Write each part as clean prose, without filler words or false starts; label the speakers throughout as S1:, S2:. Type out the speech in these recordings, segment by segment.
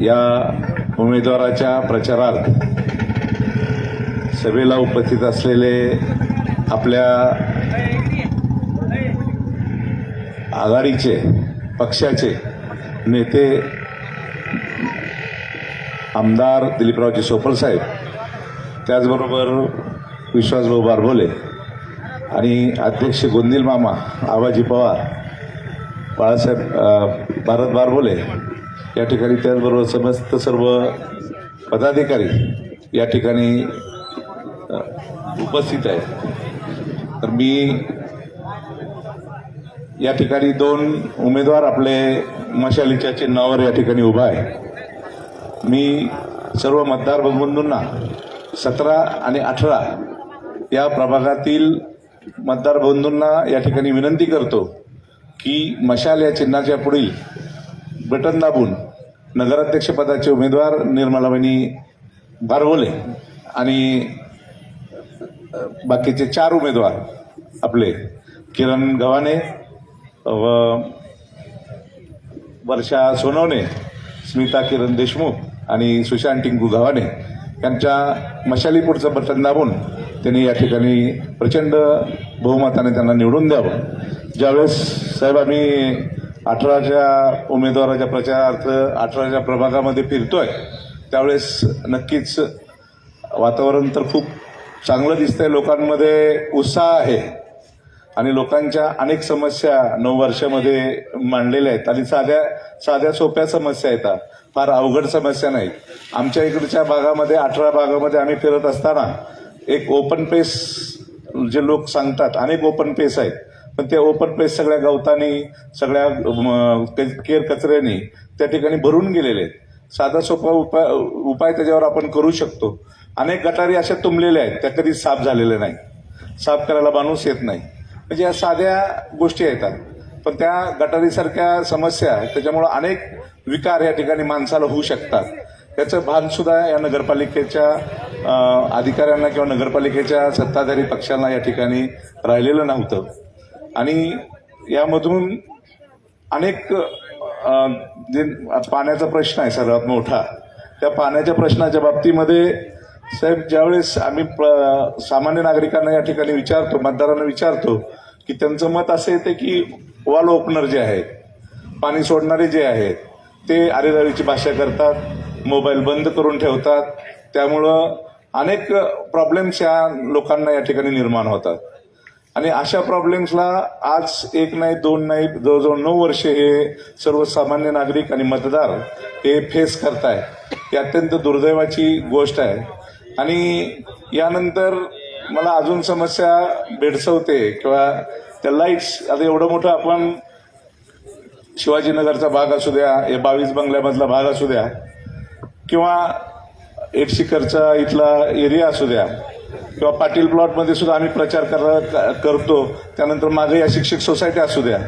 S1: या उमेदवाराच्या प्रचारार्थ सभेला उपस्थित असलेले आपल्या आघाडीचे पक्षाचे नेते आमदार दिलीपरावजी सोपल साहेब, त्याचबरोबर विश्वासभाऊ बारबोले आणि अध्यक्ष गोंदील मामा आबाजी पवार, बाळासाहेब भारत बारबोले या ठिकाणी, त्याचबरोबर समस्त सर्व पदाधिकारी या ठिकाणी उपस्थित आहेत. तर मी या ठिकाणी 2 उमेदवार आपले मशालीच्या चिन्हावर या ठिकाणी उभा आहे. मी सर्व मतदार बंधूंना 17 आणि 18 या प्रभागातील मतदार बंधूंना या ठिकाणी विनंती करतो की मशाल या चिन्हाच्या पुढील बटन दाबून नगराध्यक्षपदाचे उमेदवार निर्मलाबाई बारबोले आणि बाकीचे 4 उमेदवार आपले किरण गव्हाणे व वर्षा सोनवणे, स्मिता किरण देशमुख आणि सुशांत टिंकू गव्हाणे यांच्या मशाली पुढचं बटन दाबून त्यांनी या ठिकाणी प्रचंड बहुमताने त्यांना निवडून द्यावं. ज्यावेळेस साहेब आम्ही 18च्या उमेदवाराच्या प्रचारार्थ 18च्या प्रभागामध्ये फिरतोय त्यावेळेस नक्कीच वातावरण तर खूप चांगलं दिसतंय. लोकांमध्ये उत्साह आहे आणि लोकांच्या अनेक समस्या 9 वर्षामध्ये मांडलेल्या आहेत आणि साध्या सोप्या समस्या आहेत, फार अवघड समस्या नाहीत. आमच्या इकडच्या भागामध्ये 18 भागामध्ये आम्ही फिरत असताना एक ओपन पेस जे लोक सांगतात, अनेक ओपन पेस आहेत, पण ते ओपन पेस सगळ्या गवतानी सगळ्या केर कचऱ्यानी त्या ठिकाणी भरून गेलेले आहेत. साधा सोपा उपाय त्याच्यावर आपण करू शकतो. अनेक गटारी अशा तुंबलेल्या आहेत, त्या कधी साफ झालेल्या नाही, साफ करायला माणूस येत नाही. म्हणजे या साध्या गोष्टी येतात, पण त्या गटारीसारख्या समस्या त्याच्यामुळं अनेक विकार या ठिकाणी माणसाला होऊ शकतात. त्याचं भान सुद्धा या नगरपालिकेच्या अधिकाऱ्यांना किंवा नगरपालिकेच्या सत्ताधारी पक्षांना या ठिकाणी राहिलेलं नव्हतं. आणि यामधून अनेक जे पाण्याचा प्रश्न आहे सर्वात मोठा, त्या पाण्याच्या प्रश्नाच्या बाबतीमध्ये साहेब ज्यावेळेस आम्ही सामान्य नागरिकांना या ठिकाणी विचारतो, मतदारांना विचारतो की त्यांचं मत असं येते की वॉल ओपनर जे आहेत, पाणी सोडणारे जे आहेत, ते आरेरावीची भाषा करतात, मोबाईल बंद करून ठेवतात. त्यामुळं अनेक प्रॉब्लेम्स या लोकांना या ठिकाणी निर्माण होतात. आणि अशा प्रॉब्लेम्सला आज 1 नाही 2 नाही, जवळजवळ 9 वर्षे हे सर्वसामान्य नागरिक आणि मतदार हे फेस करताय. ही अत्यंत दुर्दैवाची गोष्ट आहे. आणि यानंतर मला अजून समस्या भेडसावते किंवा त्या लाईट्स, आता एवढं मोठं आपण शिवाजीनगरचा भाग असू द्या, या 22 बंगल्यामधला भाग असू द्या किंवा एकशिखरचा इथला एरिया असू द्या किंवा पाटील प्लॉटमध्ये सुद्धा आम्ही प्रचार करतो. त्यानंतर मागे या शिक्षक सोसायटी असू द्या,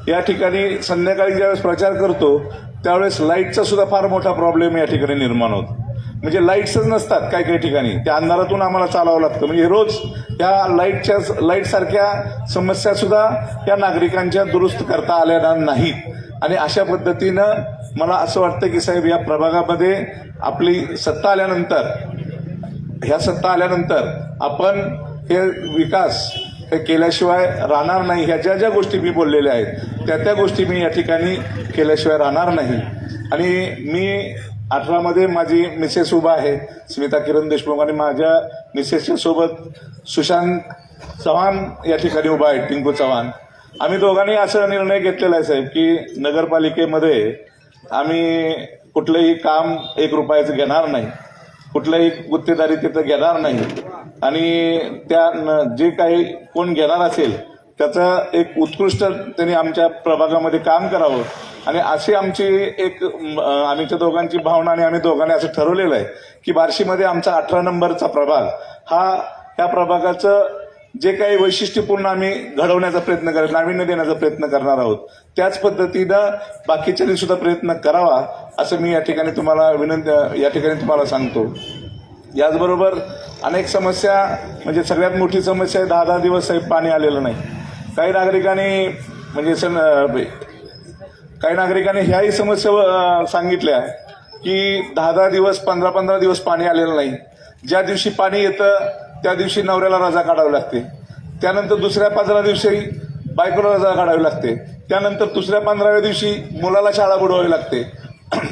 S1: या ठिकाणी संध्याकाळी ज्यावेळेस प्रचार करतो त्यावेळेस लाईटचा सुद्धा फार मोठा प्रॉब्लेम या ठिकाणी निर्माण होतो. म्हणजे लाईट्सच नसतात काही काही ठिकाणी, त्या अंधारातून आम्हाला चालावं लागतं. म्हणजे रोज या लाईट सारख्या समस्या सुद्धा या नागरिकांच्या दुरुस्त करता आल्या नाहीत. आणि अशा पद्धतीनं मला असं वाटतं की साहेब या प्रभागामध्ये आपली सत्ता आल्यानंतर आपण हे विकास हे केल्याशिवाय राहणार नाही. ह्या ज्या गोष्टी मी बोललेल्या आहेत त्या गोष्टी मी या ठिकाणी केल्याशिवाय राहणार नाही. आणि मी 18मध्ये माझी मिसेस उभा आहे स्मिता किरण देशमुख, आणि माझ्या मिसेसच्या सोबत सुशांत चव्हाण या ठिकाणी उभा आहे, टिंकू चव्हाण. आम्ही दोघांनी असा निर्णय घेतलेला आहे साहेब की नगरपालिकेमध्ये आम्ही कुठलंही काम 1 रुपयाचं घेणार नाही, कुठलंही गुत्तेदारी तिथं घेणार नाही. आणि त्या जे काही कोण घेणार असेल त्याचं एक उत्कृष्ट त्यांनी आमच्या प्रभागामध्ये काम करावं. आणि अशी आमची एक आमच्या दोघांची भावना, आणि आम्ही दोघांनी असं ठरवलेलं आहे की बार्शीमध्ये आमचा 18 नंबरचा प्रभाग ह्या प्रभागाचं जे काही वैशिष्ट्यपूर्ण आम्ही घडवण्याचा प्रयत्न करत, नाविन्य देण्याचा प्रयत्न करणार आहोत, त्याच पद्धतीनं बाकीच्यांनी सुद्धा प्रयत्न करावा असं मी या ठिकाणी तुम्हाला सांगतो. याचबरोबर अनेक समस्या, म्हणजे सगळ्यात मोठी समस्या आहे 10-10 दिवस साहेब पाणी आलेलं नाही. काही नागरिकांनी ह्याही समस्या सांगितल्या की 10-10 दिवस 15-15 दिवस पाणी आलेलं नाही. ज्या दिवशी पाणी येतं त्या दिवशी नवऱ्याला रजा काढावी लागते. त्यानंतर दुसऱ्या 15 दिवशी बायकोला रजा काढावी लागते. त्यानंतर दुसऱ्या 15व्या दिवशी मुलाला शाळा बुडवावी लागते.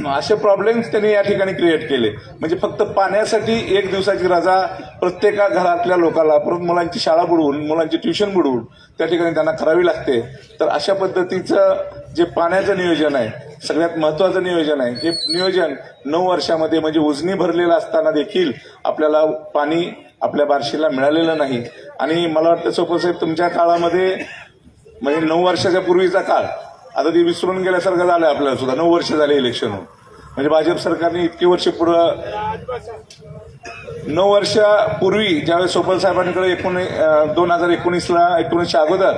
S1: असे प्रॉब्लेम्स त्यांनी या ठिकाणी क्रिएट केले. म्हणजे फक्त पाण्यासाठी 1 दिवसाची रजा प्रत्येका घरातल्या लोकांना, परत मुलांची शाळा बुडवून, मुलांची ट्युशन बुडवून त्या ठिकाणी त्यांना करावी लागते. तर अशा पद्धतीचं जे पाण्याचं नियोजन आहे, सगळ्यात महत्वाचं नियोजन आहे, हे नियोजन 9 वर्षामध्ये म्हणजे उजनी भरलेलं असताना देखील आपल्याला पाणी आपल्या बार्शीला मिळालेलं नाही. आणि मला वाटतं सोपसाहेब तुमच्या काळामध्ये म्हणजे 9 वर्षाच्या पूर्वीचा काळ आता ती विसरून गेल्यासारखं झालं आपल्याला सुद्धा. 9 वर्ष झाले इलेक्शन होऊन. म्हणजे भाजप सरकारने इतकी वर्ष पुढं 9 वर्षापूर्वी ज्यावेळेस सोपल साहेबांकडे 1919 अगोदर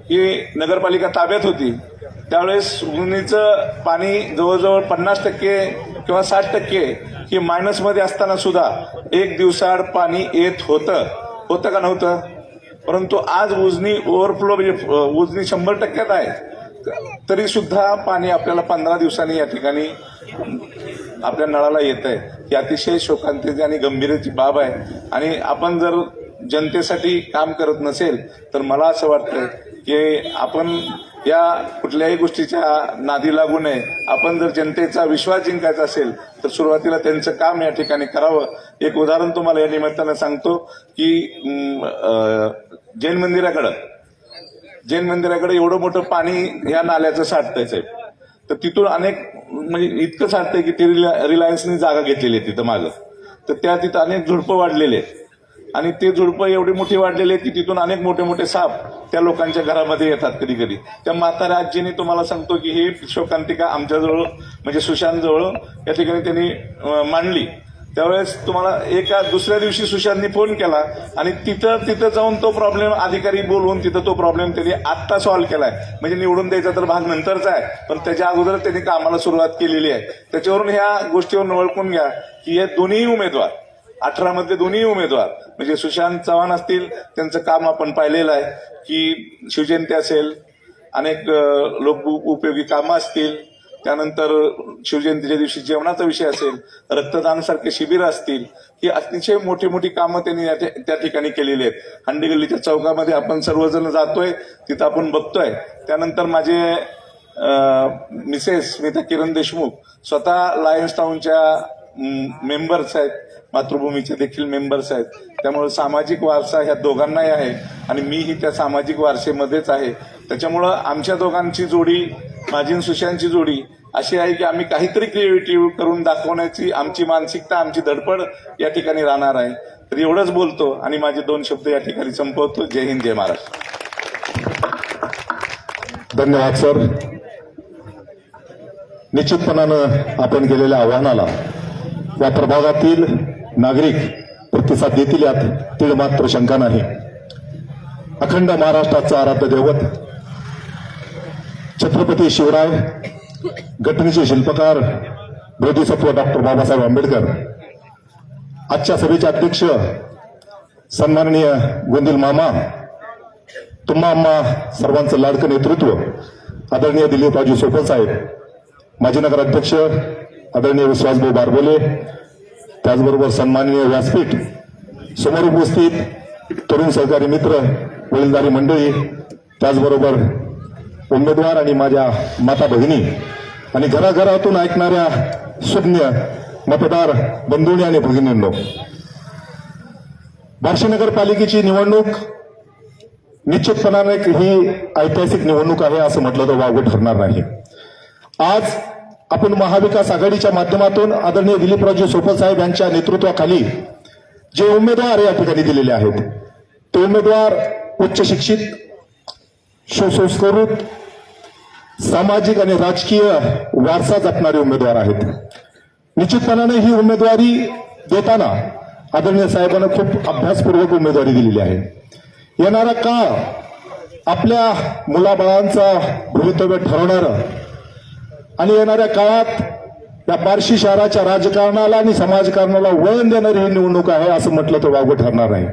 S1: ही नगरपालिका ताब्यात होती, त्यावेळेस उजनीचं पाणी जवळजवळ 50% किंवा 60% हे मायनसमध्ये असताना सुद्धा 1 दिवसाआड पाणी येत होतं का नव्हतं? परंतु आज उजनी ओव्हरफ्लो म्हणजे उजनी 100% आहे, तरी सुद्धा पाणी आपल्याला 15 दिवसांनी या ठिकाणी आपल्या नळाला येत आहे. ही अतिशय शोकांतिका आणि गंभीरची बाब आहे. आणि आपण जर जनतेसाठी काम करत नसेल तर मला असं वाटतं की आपण या कुठल्याही गोष्टीच्या नादी लागू नये. आपण जर जनतेचा विश्वास जिंकायचा असेल तर सुरुवातीला त्यांचं काम या ठिकाणी करावं. एक उदाहरण तुम्हाला या निमित्तानं सांगतो की जैन मंदिराकडे एवढं मोठं पाणी या नाल्याचं साठतंय साहेब. तर तिथून अनेक म्हणजे इतकं साठतंय की ती रिलायन्सनी जागा घेतलेली आहे तिथं मागं. तर तिथं अनेक झुडपं वाढलेले आहेत आणि ते झुडपं एवढी मोठी वाढलेली आहेत की तिथून अनेक मोठे मोठे साप त्या लोकांच्या घरामध्ये येतात कधी कधी. त्या म्हाताऱ्या आजीने तुम्हाला सांगतो की ही शोकांतिका आमच्याजवळ म्हणजे सुशांतजवळ या ठिकाणी त्यांनी मांडली. त्यावेळेस तुम्हाला दुसऱ्या दिवशी सुशांतनी फोन केला आणि तिथं जाऊन तो प्रॉब्लेम अधिकारी बोलवून तिथं तो प्रॉब्लेम त्यांनी आत्ता सॉल्व्ह केलाय. म्हणजे निवडून द्यायचा तर भाग नंतरचा आहे, पण त्याच्या अगोदर त्यांनी कामाला सुरुवात केलेली आहे. त्याच्यावरून ह्या गोष्टीवरून ओळखून घ्या की हे दोन्ही उमेदवार 18 मधले दोन्ही उमेदवार म्हणजे सुशांत चव्हाण असतील, त्यांचं काम आपण पाहिलेलं आहे की शिवजयंती असेल, अनेक लोक उपयोगी कामं असतील, त्यानंतर शिवजयंतीच्या दिवशी जेवणाचा विषय असेल, रक्तदानासारखे शिबिर असतील, ही अतिशय मोठी मोठी कामं त्यांनी त्या ठिकाणी केलेली आहेत. हंडीगल्लीच्या चौकामध्ये आपण सर्वजण जातोय, तिथं आपण बघतोय. त्यानंतर माझे मिसेस स्मिता किरण देशमुख स्वतः लायन्स टाउनच्या मेंबर्स आहेत, मातृभूमीचे देखील मेंबर्स आहेत. त्यामुळे सामाजिक वारसा ह्या दोघांनाही आहे आणि मीही त्या सामाजिक वारसेमध्येच आहे. त्याच्यामुळं आमच्या दोघांची जोडी, माझी आणि सुशांतची जोडी अशी आहे की आम्ही काहीतरी क्रिएटिव्ह करून दाखवण्याची आमची मानसिकता, आमची धडपड या ठिकाणी राहणार आहे. तर एवढंच बोलतो आणि माझे 2 शब्द या ठिकाणी संपवतो. जय हिंद, जय महाराष्ट्र.
S2: धन्यवाद सर. निश्चितपणानं आपण केलेल्या आव्हानाला या प्रभागातील नागरिक प्रतिसाद देतील यात तीळ मात्र शंका नाही. अखंड महाराष्ट्राचा आराध्य दैवत छत्रपती शिवराय, घटनेचे शिल्पकार बोधिसत्व डॉक्टर बाबासाहेब आंबेडकर, आजच्या सभेचे अध्यक्ष सन्माननीय गोंदिल मामा, तुम्हा आम्हा सर्वांचं लाडकं नेतृत्व आदरणीय दिलीपरावजी सोपल साहेब, माजी नगराध्यक्ष आदरणीय विश्वासभाऊ बारबोले, त्याचबरोबर सन्माननीय व्यासपीठ, समोर उपस्थित तरुण सहकारी मित्र, वडीलधारी मंडळी, त्याचबरोबर उमेदवार आणि माझ्या माता भगिनी आणि घराघरातून ऐकणाऱ्या सुज्ञ मतदार बंधूंनी आणि भगिनींनो, बार्शी नगरपालिकेची निवडणूक निश्चितपणाने ही ऐतिहासिक निवडणूक आहे असं म्हटलं तर वावगं ठरणार नाही. आज आपण महाविकास आघाडीच्या माध्यमातून आदरणीय दिलीपरावजी सोपल साहेब यांच्या नेतृत्वाखाली जे उमेदवार या ठिकाणी दिलेले आहेत ते उमेदवार उच्च शिक्षित, सुसंस्कृत, सामाजिक आणि राजकीय वारसा जपणारे उमेदवार आहेत. निश्चितपणाने ही उमेदवारी देताना आदरणीय साहेबांना खूप अभ्यासपूर्वक उमेदवारी दिलेली आहे. येणारा काळ आपल्या मुलाबाळांचा भवितव्य ठरवणारं आणि येणाऱ्या काळात या बार्शी शहराच्या राजकारणाला आणि समाजकारणाला वळण देणारी ही निवडणूक आहे असं म्हटलं तर वावगं ठरणार नाही.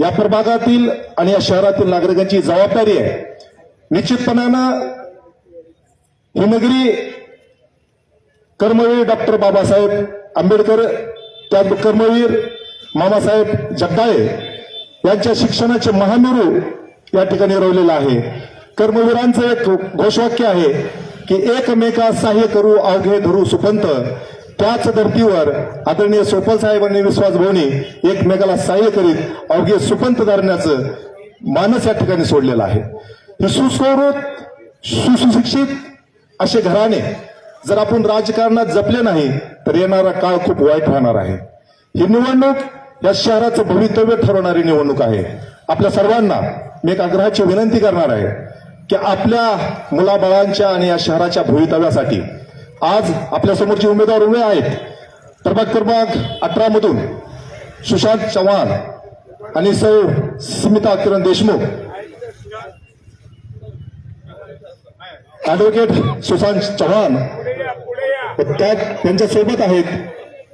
S2: या प्रभागातील आणि या शहरातील नागरिकांची जबाबदारी आहे. निश्चितपणानं ही नगरी कर्मवीर डॉक्टर बाबासाहेब आंबेडकर, त्या कर्मवीर मामासाहेब जगदाळे यांच्या शिक्षणाचे महामेरू या ठिकाणी रोवलेलं आहे. कर्मवीरांचं एक घोषवाक्य आहे की एकमेका सहाय्य करू अवघे धरू सुपंत. त्याच धर्तीवर आदरणीय सोपल साहेबांनी विश्वासभावनी एकमेकाला सहाय्य करीत अवघे सुपंत धरण्याचं मानस या ठिकाणी सोडलेलं आहे. हे सुसंस्कृत सुशिक्षित असे घराणे जर आपण राजकारणात जपले नाही तर येणारा काळ खूप वाईट राहणार आहे. ही निवडणूक या शहराचं भवितव्य ठरवणारी निवडणूक आहे. आपल्या सर्वांना मी एक आग्रहाची विनंती करणार आहे की आपल्या मुलाबाळांच्या आणि या शहराच्या भवितव्यासाठी आज आपल्या समोरचे उमेदवार उभे आहेत. प्रभाग क्रमांक 18 मधून सुशांत चव्हाण आणि सौ स्मिता किरण देशमुख, ऍडव्होकेट सुशांत चव्हाण त्यांच्या सोबत आहेत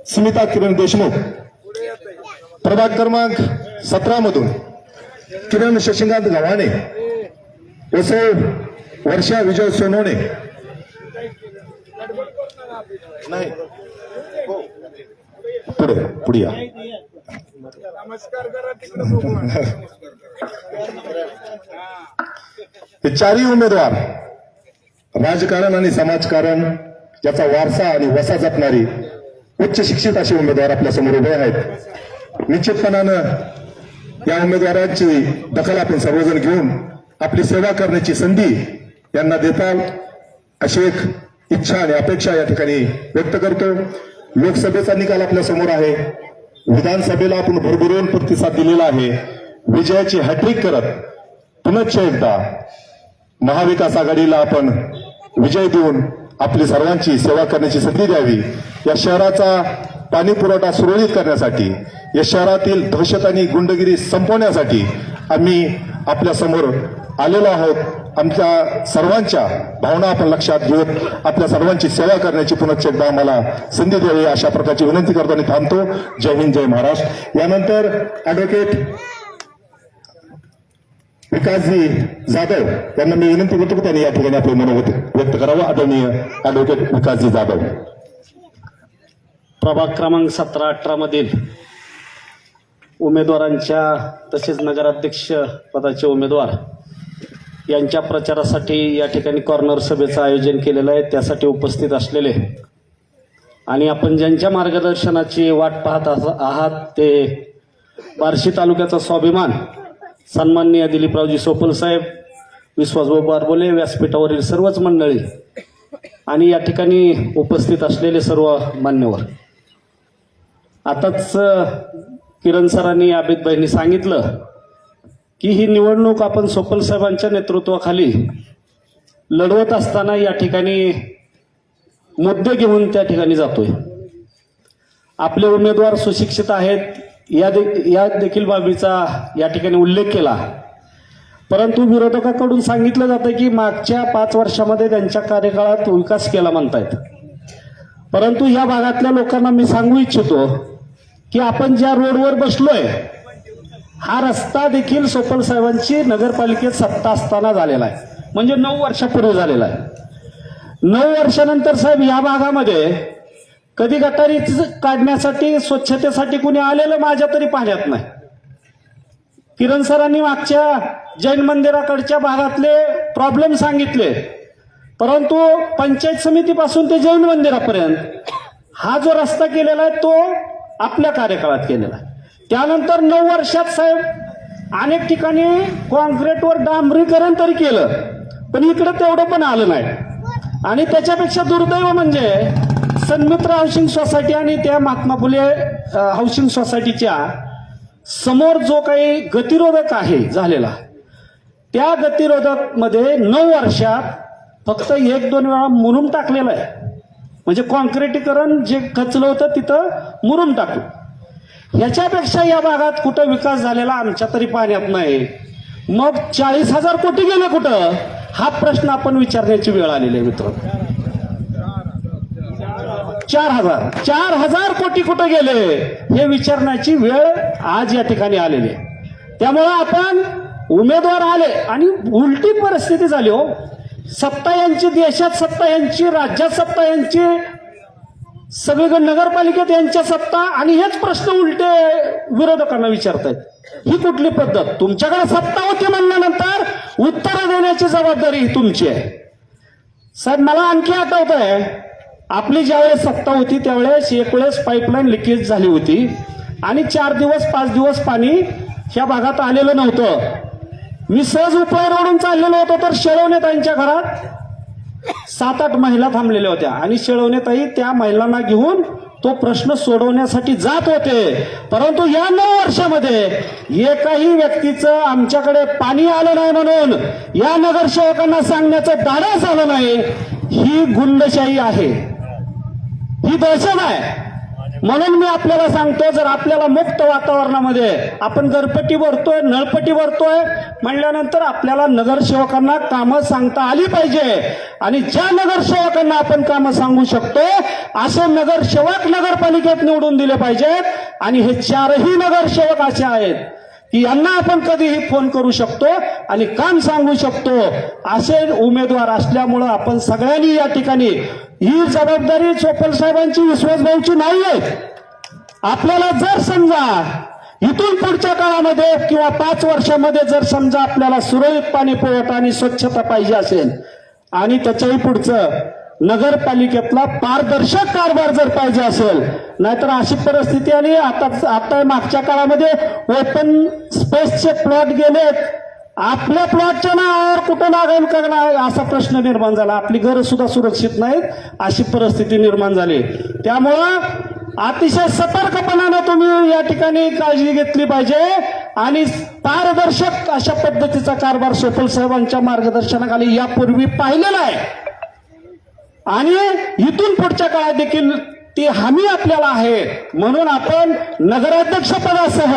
S2: स्मिता किरण देशमुख. प्रभाग क्रमांक 17 मधून किरण शशिकांत गव्हाणे, सौ वर्षा विजय सोनवणे. नाही पुढे पुढे या. हे चारही उमेदवार राजकारण आणि समाजकारण याचा वारसा आणि वसा जपणारी उच्च शिक्षित असे उमेदवार आपल्या समोर उभे आहेत. निश्चितपणानं या उमेदवारांची दखल आपण सर्वजण घेऊन आपली सेवा करण्याची संधी यांना देताल अशी एक इच्छा आणि अपेक्षा या ठिकाणी व्यक्त करतो. लोकसभेचा निकाल आपल्या समोर आहे. विधानसभेला आपण भरभरून प्रतिसाद दिलेला आहे. विजयाची हॅट्रिक करत पुनश्च एकदा महाविकास आघाडीला आपण विजय देऊन आपली सर्वांची सेवा करण्याची संधी द्यावी. या शहराचा पाणी पुरवठा सुरळीत करण्यासाठी, या शहरातील दहशत आणि गुंडगिरी संपवण्यासाठी आम्ही आपल्या समोर आलेलो आहोत. आमच्या सर्वांच्या भावना आपण लक्षात घेऊन आपल्या सर्वांची सेवा करण्याची पुनश्च एकदा आम्हाला संधी द्यावी अशा प्रकारची विनंती करतो आणि थांबतो. जय हिंद, जय महाराष्ट्र. यानंतर ऍडव्होकेट विकासजी जाधव यांना मी विनंती करतो की त्यांनी या ठिकाणी आपले मनोगत व्यक्त करावं. आदरणीय ऍडव्होकेट विकासजी जाधव.
S3: प्रभाग क्रमांक 17-18 मधील उमेदवारांच्या तसेच नगराध्यक्ष पदाचे उमेदवार यांच्या प्रचारासाठी या ठिकाणी कॉर्नर सभेचं आयोजन केलेलं आहे. त्यासाठी उपस्थित असलेले आणि आपण ज्यांच्या मार्गदर्शनाची वाट पाहत आहात ते बार्शी तालुक्याचा स्वाभिमान सन्माननीय दिलीपरावजी सोपल साहेब, विश्वासभाऊ बारबोले, व्यासपीठावरील सर्वच मंडळी आणि या ठिकाणी उपस्थित असलेले सर्व मान्यवर. आताच किरण सरांनी, आबिदबाईंनी सांगितलं की ही निवडणूक आपण सोपल साहेबांच्या नेतृत्वाखाली लढवत असताना या ठिकाणी मुद्दे घेऊन त्या ठिकाणी जातोय. आपले उमेदवार सुशिक्षित आहेत या देखील बाबीचा या ठिकाणी उल्लेख केला. परंतु विरोधकाकडून सांगितलं जातं की मागच्या 5 वर्षामध्ये त्यांच्या कार्यकाळात विकास केला म्हणतायत. परंतु या भागातल्या लोकांना मी सांगू इच्छितो की आपण ज्या रोडवर बसलोय हा रस्ता देखील सोपल साहेबांची नगरपालिकेत सत्ता असताना झालेला आहे, म्हणजे 9 वर्षापूर्वी झालेला आहे. 9 वर्षानंतर साहेब या भागामध्ये कधी गटारी काढण्यासाठी, स्वच्छतेसाठी कुणी आलेलं माझ्या तरी पाहण्यात नाही. किरण सरांनी मागच्या जैन मंदिराकडच्या भागातले प्रॉब्लेम सांगितले, परंतु पंचायत समितीपासून ते जैन मंदिरापर्यंत हा जो रस्ता केलेला आहे तो आपल्या कार्यकाळात केलेला आहे. त्यानंतर 9 वर्षात साहेब अनेक ठिकाणी कॉन्क्रीटवर डांबरीकरण तरी केलं, पण इकडं तेवढं पण आलं नाही. आणि त्याच्यापेक्षा दुर्दैव म्हणजे सन्मित्र हाऊसिंग सोसायटी आणि त्या महात्मा फुले हाऊसिंग सोसायटीच्या समोर जो काही गतिरोधक आहे झालेला, त्या गतिरोधक मध्ये 9 वर्षात फक्त 1-2 वेळा मुरुम टाकलेला आहे. म्हणजे कॉन्क्रिटीकरण जे खचलं होतं तिथं मुरुम टाकलं. ह्याच्यापेक्षा या भागात कुठं विकास झालेला आमच्या तरी पाहण्यात नाही. मग 40,000 कोटी गेले कुठं, हा प्रश्न आपण विचारण्याची वेळ आलेली आहे मित्रांनो. 4,000 कोटी कुठं गेले हे विचारण्याची वेळ आज या ठिकाणी आलेली आहे. त्यामुळं आपण उमेदवार आले आणि उलटी परिस्थिती झाली हो. सत्ता यांची, देशात सत्ता यांची, राज्यात सत्ता यांची, सगळीकडे नगरपालिकेत यांच्या सत्ता आणि हेच प्रश्न उलटे विरोधकांना विचारतायत. ही कुठली पद्धत? तुमच्याकडे सत्ता होती म्हणल्यानंतर उत्तरं देण्याची जबाबदारी ही तुमची आहे. साहेब, मला आणखी आठवत आहे, आपली ज्यावेळेस सत्ता होती त्यावेळेस एक वेळेस पाईपलाईन लिकेज झाली होती आणि 4 दिवस 5 दिवस पाणी ह्या भागात आलेलं नव्हतं. मी सहज उपळा रोडून चाललेलो होतो तर शेळवणेताईंच्या घरात 7-8 महिला थांबलेल्या होत्या आणि शेळवणेताई त्या महिलांना घेऊन तो प्रश्न सोडवण्यासाठी जात होते. परंतु या 9 वर्षामध्ये एकाही व्यक्तीचं आमच्याकडे पाणी आलं नाही म्हणून या नगरसेवकांना सांगण्याचं धाडस आलं नाही. ही गुंडशाही आहे, ही दहशत आहे. म्हणून मी आपल्याला सांगतो, जर आपल्याला मुक्त वातावरणामध्ये आपण घरपट्टी भरतोय, नळपट्टी भरतोय म्हणल्यानंतर आपल्याला नगरसेवकांना कामं सांगता आली पाहिजे. आणि ज्या नगरसेवकांना आपण कामं सांगू शकतो असे नगरसेवक नगरपालिकेत निवडून दिले पाहिजेत. आणि हे 4ही नगरसेवक असे आहेत की यांना आपण कधीही फोन करू शकतो आणि काम सांगू शकतो. असे उमेदवार असल्यामुळं आपण सगळ्यांनी या ठिकाणी ही जबाबदारी चोपल साहेबांची, विश्वासभाऊची नाही आहे. आपल्याला जर समजा इथून पुढच्या काळामध्ये किंवा 5 वर्षामध्ये जर समजा आपल्याला सुरळीत पाणी पुरवठा आणि स्वच्छता पाहिजे असेल आणि त्याच्याही पुढचं नगरपालिकेतला पारदर्शक कारभार जर पाहिजे असेल, नाहीतर अशी परिस्थिती आणि आता मागच्या काळामध्ये ओपन स्पेसचे प्लॉट गेलेत, आपल्या प्लॉटच्या नावावर कुठं लागेल करणार असा प्रश्न निर्माण झाला. आपली घरं सुद्धा सुरक्षित नाहीत अशी परिस्थिती निर्माण झाली. त्यामुळं अतिशय सतर्कपणानं तुम्ही या ठिकाणी काळजी घेतली पाहिजे आणि पारदर्शक अशा पद्धतीचा कारभार चोपल साहेबांच्या मार्गदर्शनाखाली यापूर्वी पाहिलेला आहे आणि इथून पुढच्या काळात देखील ती हमी आपल्याला आहे. म्हणून आपण नगराध्यक्ष पदासह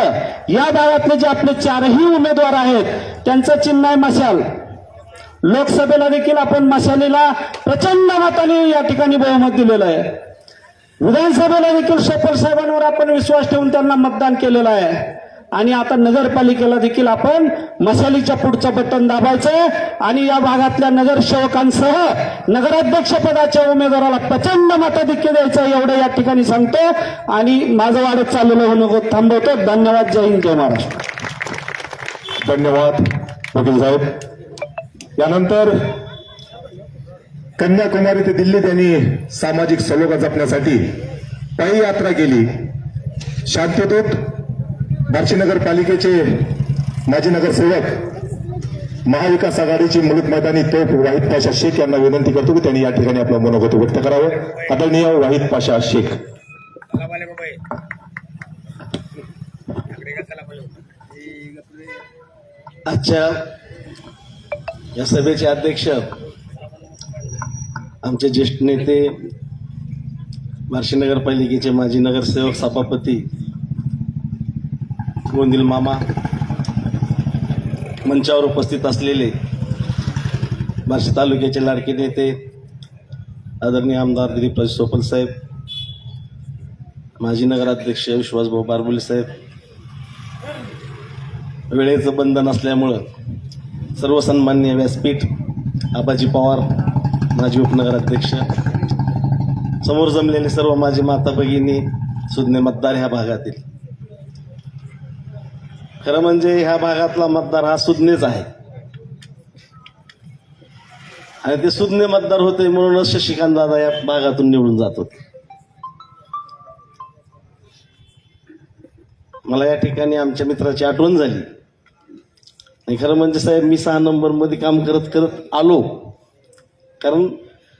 S3: या भागातले जे आपले 4ही उमेदवार आहेत त्यांचं चिन्ह आहे मशाल. लोकसभेला देखील आपण मशालीला प्रचंड मताने या ठिकाणी बहुमत दिलेलं आहे. विधानसभेला देखील चोपल साहेबांवर आपण विश्वास ठेवून त्यांना मतदान केलेलं आहे. आणि आता नगरपालिकेला देखील आपण मशालीच्या पुढचं बटन दाबायचं आणि या भागातल्या नगरसेवकांसह नगराध्यक्ष पदाच्या उमेदवाराला प्रचंड मताधिक्य द्यायचं एवढं या ठिकाणी सांगतो आणि माझं वाढत चाललेलं होणं थांबवतो. धन्यवाद. जय हिंद, जय महाराष्ट्र.
S2: धन्यवाद वकील साहेब. यानंतर कन्याकुमारी ते दिल्ली त्यांनी सामाजिक सलोखा जपण्यासाठी पायी यात्रा केली. शांतदूत बार्शी नगरपालिकेचे माजी नगरसेवक महाविकास आघाडीची मुलुक मैदानी तोफ वाहिद पाशा शेख यांना विनंती करतो की त्यांनी या ठिकाणी आपलं मनोगत व्यक्त करावं. आदरणीय वाहिद पाशा शेख.
S4: आजच्या या सभेचे अध्यक्ष आमचे ज्येष्ठ नेते बार्शी नगरपालिकेचे माजी नगरसेवक सभापती गोंदिल मामा, मंचावर उपस्थित असलेले बार्शी तालुक्याचे लाडके नेते आदरणीय आमदार दिलीपराज चोपल साहेब, माजी नगराध्यक्ष विश्वासभाऊ बारबुले साहेब, वेळेचं बंधन असल्यामुळं सर्व सन्माननीय व्यासपीठ, आबाजी पवार माजी उपनगराध्यक्ष, समोर जमलेले सर्व माझे माता भगिनी, सुज्ञ मतदार ह्या भागातील. खरं म्हणजे ह्या भागातला मतदार हा सुज्ञच आहे आणि ते सुज्ञ मतदार होते म्हणूनच शशिकांत दादा या भागातून निवडून जात होते. मला या ठिकाणी आमच्या मित्राची आठवण झाली आणि खरं म्हणजे साहेब मी 6 नंबरमध्ये काम करत करत आलो, कारण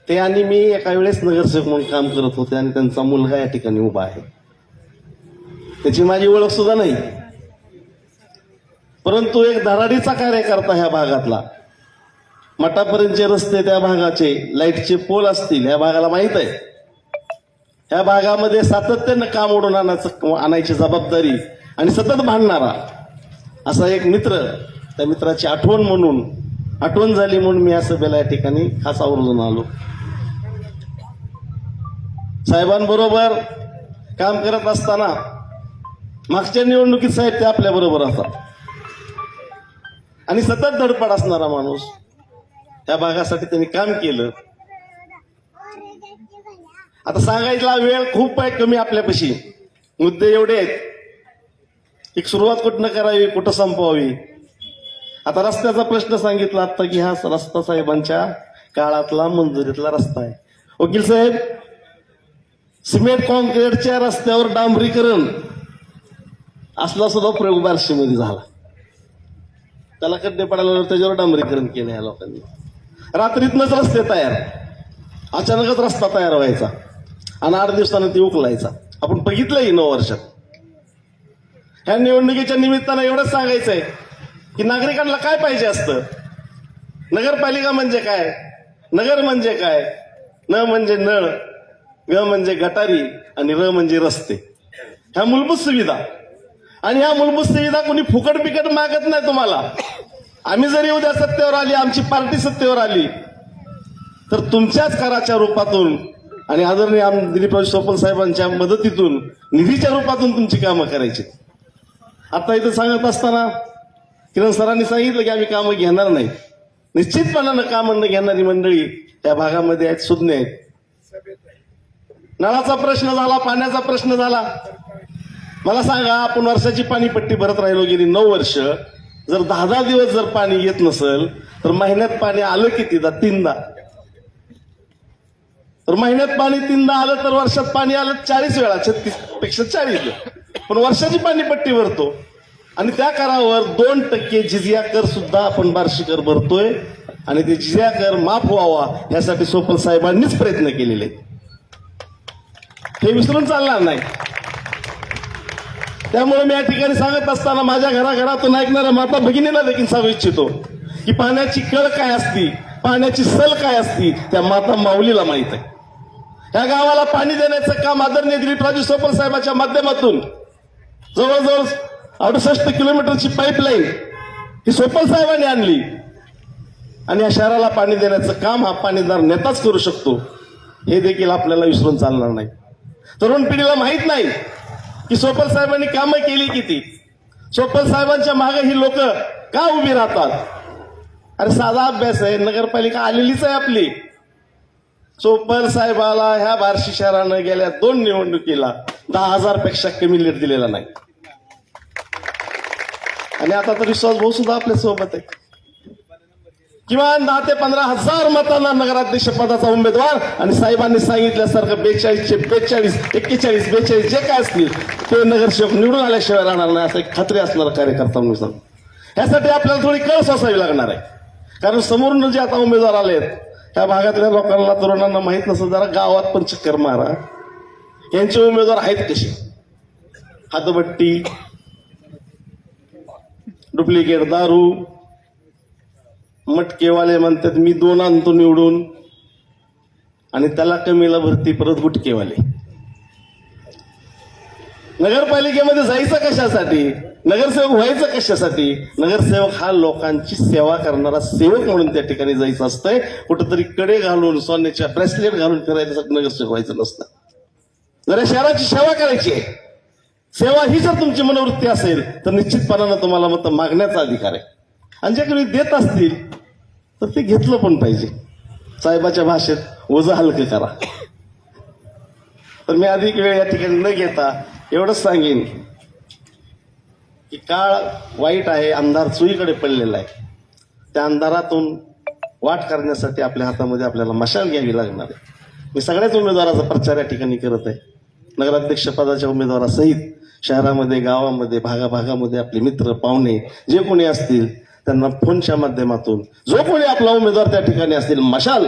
S4: ते आणि मी एका वेळेस नगरसेवक म्हणून काम करत होते आणि त्यांचा मुलगा या ठिकाणी उभा आहे, त्याची माझी ओळख सुद्धा नाही. परंतु एक धडाडीचा कार्यकर्ता ह्या भागातला, मठापर्यंतचे रस्ते त्या भागाचे, लाईटचे पोल असतील ह्या भागाला माहीत आहे. ह्या भागामध्ये सातत्यानं काम ओढून आणायची जबाबदारी आणि सतत भांडणारा असा एक मित्र, त्या मित्राची आठवण झाली म्हणून मी या सभेला या ठिकाणी खास आवर्जून आलो. साहेबांबरोबर काम करत असताना मागच्या निवडणुकीत साहेब ते आपल्या बरोबर असतात आणि सतत धडपड असणारा माणूस. या भागासाठी त्यांनी काम केलं आता सांगायला वेळ खूप आहे कमी आपल्यापाशी. मुद्दे एवढे आहेत, एक सुरुवात कुठनं करावी, कुठं संपवावी. आता रस्त्याचा प्रश्न सांगितला आता की हा रस्ता साहेबांच्या काळातला मंजुरीतला रस्ता आहे. वकील साहेब, सिमेंट कॉन्क्रीटच्या रस्त्यावर डांबरीकरण असला सुद्धा प्रयोग बार्शीमध्ये झाला. त्याला खड्डे पडायला त्याच्यावर डांबरीकरण केलं या लोकांनी. रात्रीतनच रस्ते तयार, अचानकच रस्ता तयार व्हायचा आणि 8 दिवसानं ती उकलायचा. आपण बघितलंय 9 वर्षात. ह्या निवडणुकीच्या निमित्तानं एवढंच सांगायचंय की नागरिकांना काय पाहिजे असतं. नगरपालिका म्हणजे काय, नगर म्हणजे काय, न म्हणजे नळ, ग म्हणजे गटारी आणि र म्हणजे रस्ते. ह्या मूलभूत सुविधा, आणि ह्या मूलभूत सुविधा कोणी फुकट बिकट मागत नाही तुम्हाला. आम्ही जरी उद्या सत्तेवर आली, आमची पार्टी सत्तेवर आली, तर तुमच्याच कराच्या रूपातून आणि आदरणीय दिलीपराव सोपल साहेबांच्या मदतीतून निधीच्या रूपातून तुमची कामं करायची. आता इथं सांगत असताना किरण सरांनी सांगितलं की आम्ही कामं घेणार नाही. निश्चितपणानं कामं न घेणारी मंडळी त्या भागामध्ये आहेत, सुज्ञ आहेत. नळाचा प्रश्न झाला, पाण्याचा प्रश्न झाला. मला सांगा, आपण वर्षाची पाणीपट्टी भरत राहिलो गेली 9 वर्ष. जर 10 दिवस जर पाणी येत नसेल तर महिन्यात पाणी आलं कितीदा? 3दा. तर महिन्यात पाणी 3दा आलं तर वर्षात पाणी आलं 40 वेळा, 36 पेक्षा 40. पण वर्षाची पाणीपट्टी भरतो आणि त्या करावर 2% जिजिया कर सुद्धा आपण बार्शीकर भरतोय. आणि ते जिजिया कर माफ व्हावा यासाठी सोपल साहेबांनीच प्रयत्न केलेले आहेत. हे विसरून चालणार नाही. त्यामुळे मी या ठिकाणी सांगत असताना माझ्या घराघरातून ऐकणाऱ्या माता भगिनीला देखील सांगू इच्छितो की पाण्याची कळ काय असती, पाण्याची सल काय असती, त्या माता माऊलीला माहित आहे. ह्या गावाला पाणी देण्याचं काम आदरणीय दिलीपराव सोपल साहेबांच्या माध्यमातून जवळजवळ 68 किलोमीटरची पाईपलाईन ही सोपल साहेबांनी आणली. आणि या शहराला पाणी देण्याचं काम हा पाणीदार नेताच करू शकतो, हे देखील आपल्याला विसरून चालणार नाही. तरुण पिढीला माहित नाही की सोपल साहेबांनी कामं केली किती. सोपल साहेबांच्या मागे ही लोक का उभी राहतात? अरे साधा अभ्यास आहे, नगरपालिका आलेलीच आहे आपली. सोपल साहेबाला ह्या बार्शी शहरानं गेल्या 2 निवडणुकीला 10,000 पेक्षा कमी लीड दिलेला नाही. आणि आता तर विश्वास भाऊ सुद्धा आपल्या सोबत आहे. किमान 10 ते 15,000 मतांना नगराध्यक्ष पदाचा उमेदवार. आणि साहेबांनी सांगितल्यासारखं 42चे 42, 41, 42 जे काय असतील ते नगरसेवक निवडून आल्याशिवाय राहणार नाही, असं एक खात्री असणारा कार्यकर्ता म्हणून सांगतो. ह्यासाठी आपल्याला थोडी कळस असावी लागणार आहे. कारण समोरून जे आता उमेदवार आलेत त्या भागातल्या लोकांना, तरुणांना माहित नसेल, जरा गावात पण चक्कर मारा. यांचे उमेदवार आहेत कसे? हातभट्टी, डुप्लिकेट दारू, मटकेवाले म्हणतात मी 2 आणतो निवडून आणि त्याला कमीला भरती, परत गुटकेवाले. नगरपालिकेमध्ये जायचं कशासाठी? नगरसेवक व्हायचं कशासाठी? नगरसेवक हा लोकांची सेवा करणारा सेवक म्हणून त्या ठिकाणी जायचं असतंय. कुठंतरी कडे घालून, सोन्याच्या ब्रेसलेट घालून फिरायचं नगरसेवक व्हायचं नसतं. जर शहराची सेवा करायची आहे, सेवा ही जर तुमची मनोवृत्ती असेल तर निश्चितपणानं तुम्हाला मत मागण्याचा अधिकार आहे. आणि जे कोणी देत असतील तर ते घेतलं पण पाहिजे. साहेबाच्या भाषेत ओझं हलकं करा. तर मी अधिक वेळ या ठिकाणी न घेता एवढंच सांगेन की काळ वाईट आहे, अंधार चुईकडे पडलेला आहे. त्या अंधारातून वाट करण्यासाठी आपल्या हातामध्ये आपल्याला मशाल घ्यावी लागणार आहे. मी सगळ्याच उमेदवाराचा प्रचार या ठिकाणी करत आहे. नगराध्यक्ष पदाच्या उमेदवारासहित शहरामध्ये, गावामध्ये, भागाभागामध्ये आपले मित्र, पाहुणे जे कोणी असतील त्यांना फोनच्या माध्यमातून जो कोणी आपला उमेदवार त्या ठिकाणी असतील, मशाल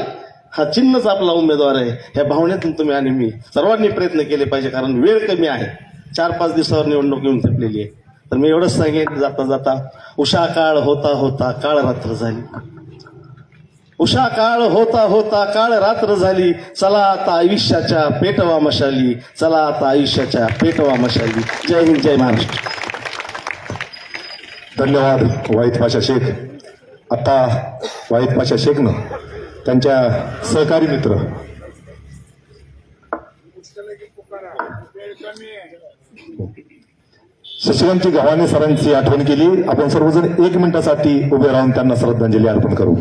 S4: हा चिन्हच आपला उमेदवार आहे, ह्या भावनेतून तुम्ही आणि मी सर्वांनी प्रयत्न केले पाहिजे. कारण वेळ कमी आहे, 4-5 दिवसावर निवडणूक येऊन थकलेली आहे. तर मी एवढंच सांगेन जाता जाता, उषा काळ होता होता काळ रात्र झाली. उषा काळ होता होता काळ रात्र झाली. चला आता आयुष्याच्या पेटवा मशाली, चला आता आयुष्याच्या पेटवा मशाली. जय हिंद, जय महाराष्ट्र.
S2: धन्यवाद वाहिद पाशा शेख. आता वाहिद पाशा शेखनं त्यांच्या सहकारी मित्र शशिकांतजी गव्हाणे सरांची आठवण केली. आपण सर्वजण 1 मिनिटासाठी उभे राहून त्यांना श्रद्धांजली अर्पण करू.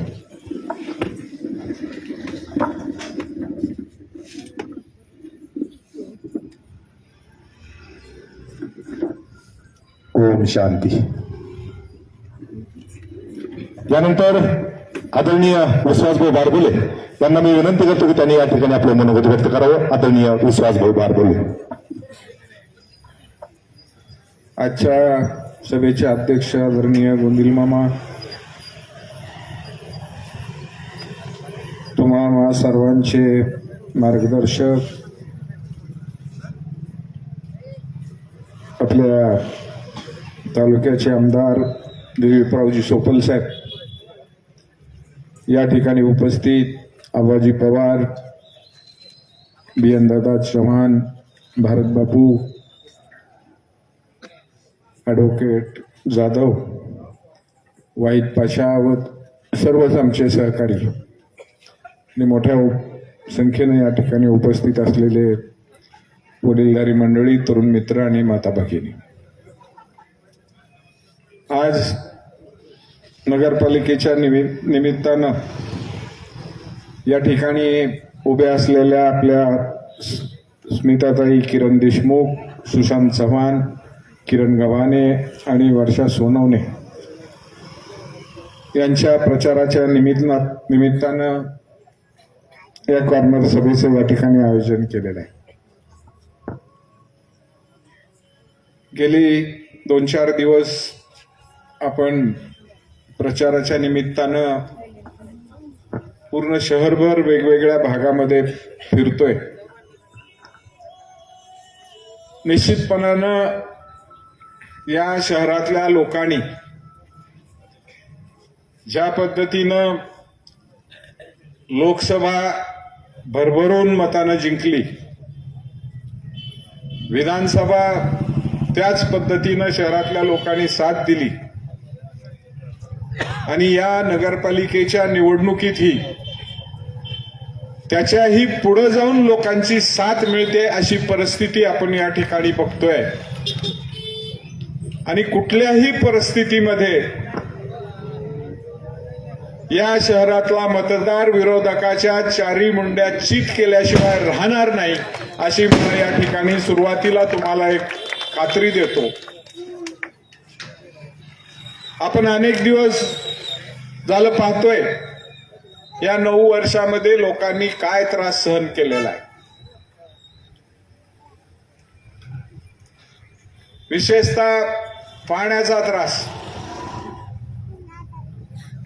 S2: ओम शांती. यानंतर आदरणीय विश्वासभाऊ बारबोले यांना मी विनंती करतो की त्यांनी या ठिकाणी आपलं मनोगत व्यक्त करावं. आदरणीय विश्वासभाऊ बारबोले.
S5: आजच्या सभेचे अध्यक्ष आदरणीय गोंदिल मामा, तुम्हा सर्वांचे मार्गदर्शक, आपल्या तालुक्याचे आमदार दिलीपरावजी सोपल साहेब, या ठिकाणी उपस्थित आबाजी पवार, बियनदादा चव्हाण, भारत बापू, ॲडव्होकेट जाधव, वाहिद पाशा व सर्वच आमचे सहकारी आणि मोठ्या संख्येने या ठिकाणी उपस्थित असलेले वडीलधारी मंडळी, तरुण मित्र आणि माता भगिनी, आज नगरपालिकेच्या निमित्तानं या ठिकाणी उभ्या असलेल्या आपल्या स्मिताताई किरण देशमुख, सुशांत चव्हाण, किरण गव्हाणे आणि वर्षा सोनवणे यांच्या प्रचाराच्या निमित्तानं या कॉर्नर सभेचं या ठिकाणी आयोजन केलेलं आहे. गेली 2-4 दिवस आपण प्रचाराच्या निमित्तानं पूर्ण शहरभर वेगवेगळ्या भागामध्ये फिरतोय. निश्चितपणानं या शहरातल्या लोकांनी ज्या पद्धतीनं लोकसभा भरभरून मतानं जिंकली, विधानसभा त्याच पद्धतीनं शहरातल्या लोकांनी साथ दिली आणि या नगरपालिकेच्या निवडणुकीतही त्याच्याही पुढे जाऊन लोकांची साथ मिळते अशी परिस्थिती आपण या ठिकाणी बघतोय. आणि कुठल्याही परिस्थितीमध्ये या शहरातला मतदार विरोधकाच्या चारी मुंड्या चित केल्याशिवाय राहणार नाही अशी मला या ठिकाणी सुरुवातीला तुम्हाला एक खात्री देतो. आपण अनेक दिवस झालं पाहतोय या 9 वर्षामध्ये लोकांनी काय त्रास सहन केलेला आहे. विशेषतः पाण्याचा त्रास.